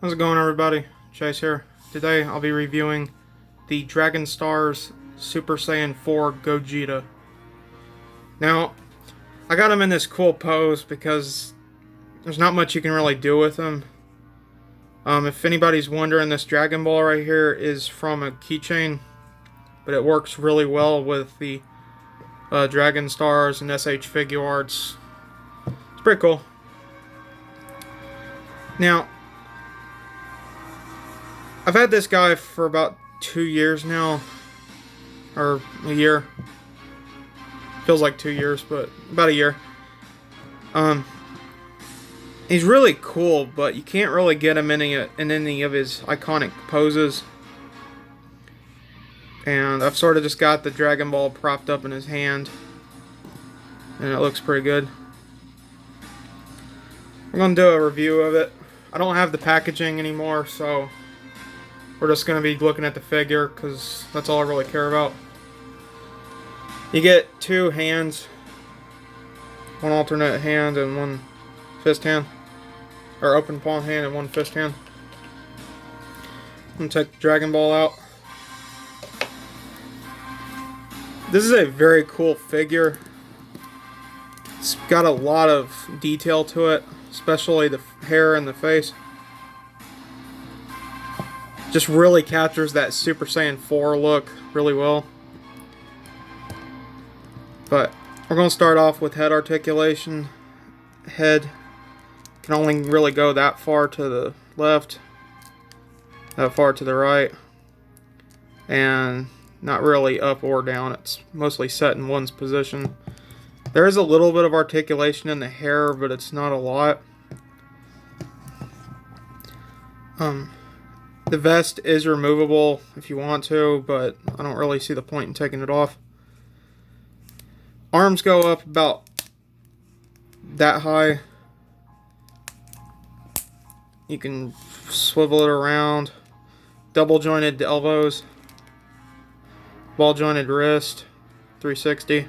How's it going, everybody? Chase here. Today I'll be reviewing the Dragon Stars Super Saiyan 4 Gogeta. Now, I got him in this cool pose because there's not much you can really do with him. If anybody's wondering, this Dragon Ball right here is from a keychain, but it works really well with the Dragon Stars and SH Figure Arts. It's pretty cool. Now, I've had this guy for about 2 years now, or a year. Feels like 2 years, but about a year. He's really cool, but you can't really get him in any of his iconic poses. And I've sort of just got the Dragon Ball propped up in his hand, and it looks pretty good. I'm gonna do a review of it. I don't have the packaging anymore, so we're just going to be looking at the figure because that's all I really care about. You get 2 hands, one alternate hand and one fist hand, or open palm hand and one fist hand. I'm going to take the Dragon Ball out. This is a very cool figure. It's got a lot of detail to it, especially the hair and the face. Just really captures that Super Saiyan 4 look really well. But we're going to start off with head articulation. Head can only really go that far to the left, that far to the right, and not really up or down. It's mostly set in one's position. There is a little bit of articulation in the hair, but it's not a lot. The vest is removable if you want to, but I don't really see the point in taking it off. Arms go up about that high. You can swivel it around. Double jointed elbows. Ball jointed wrist. 360.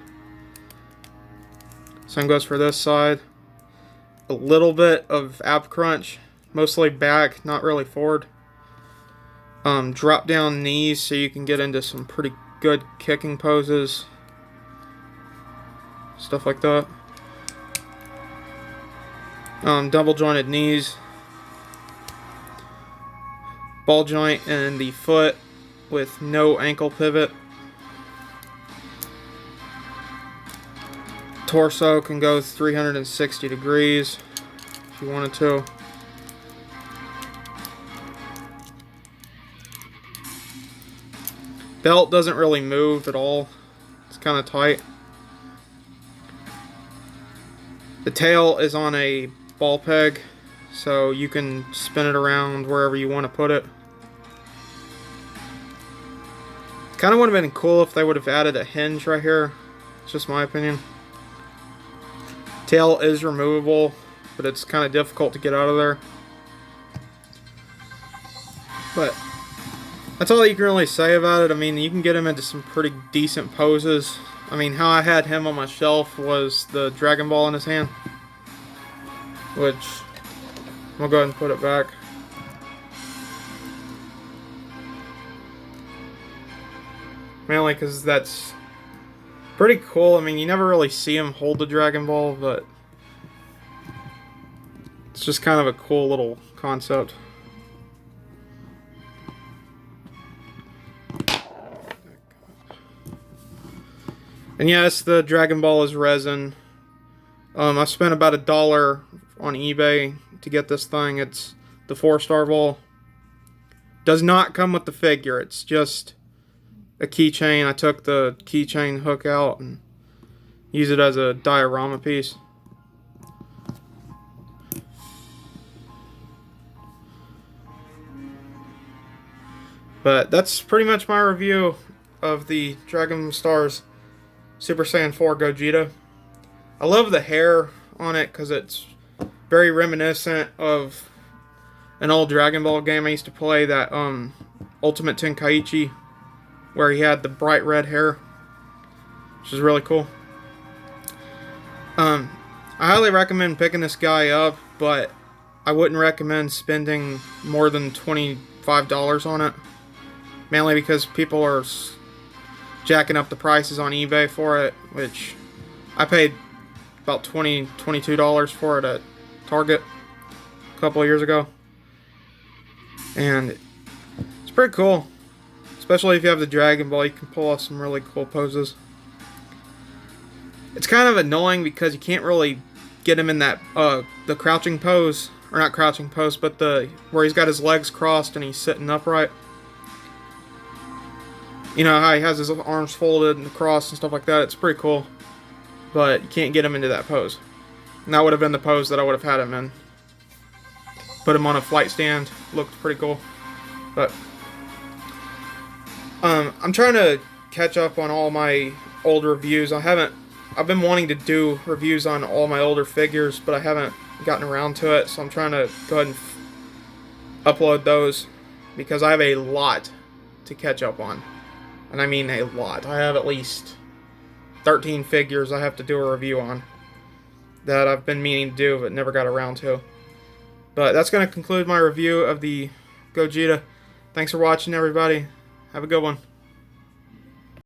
Same goes for this side. A little bit of ab crunch. Mostly back, not really forward. Drop down knees so you can get into some pretty good kicking poses. Stuff like that. Double jointed knees. Ball joint in the foot with no ankle pivot. Torso can go 360 degrees if you wanted to. Belt doesn't really move at all. It's kind of tight. The tail is on a ball peg, so you can spin it around wherever you want to put it. Kind of would have been cool if they would have added a hinge right here. It's just my opinion. Tail is removable, but it's kind of difficult to get out of there. But that's all you can really say about it. I mean, you can get him into some pretty decent poses. I mean, how I had him on my shelf was the Dragon Ball in his hand, which I'll go ahead and put it back. Mainly because that's pretty cool. I mean, you never really see him hold the Dragon Ball, but it's just kind of a cool little concept. And yes, the Dragon Ball is resin. I spent about $1 on eBay to get this thing. It's the 4-star ball. Does not come with the figure. It's just a keychain. I took the keychain hook out and used it as a diorama piece. But that's pretty much my review of the Dragon Stars Super Saiyan 4 Gogeta. I love the hair on it because it's very reminiscent of an old Dragon Ball game I used to play, that Ultimate Tenkaichi, where he had the bright red hair, which is really cool. I highly recommend picking this guy up, but I wouldn't recommend spending more than $25 on it. Mainly because people are jacking up the prices on eBay for it, which I paid about $22 for it at Target a couple of years ago. And it's pretty cool. Especially if you have the Dragon Ball, you can pull off some really cool poses. It's kind of annoying because you can't really get him in that the crouching pose, or not crouching pose, but the where he's got his legs crossed and he's sitting upright. You know how he has his arms folded and crossed and stuff like that. It's pretty cool, but you can't get him into that pose. And that would have been the pose that I would have had him in. Put him on a flight stand. Looked pretty cool, but I'm trying to catch up on all my old reviews. I've been wanting to do reviews on all my older figures, but I haven't gotten around to it, so I'm trying to go ahead and upload those, because I have a lot to catch up on. And I mean a lot. I have at least 13 figures I have to do a review on that I've been meaning to do, but never got around to. But that's going to conclude my review of the Gogeta. Thanks for watching, everybody. Have a good one.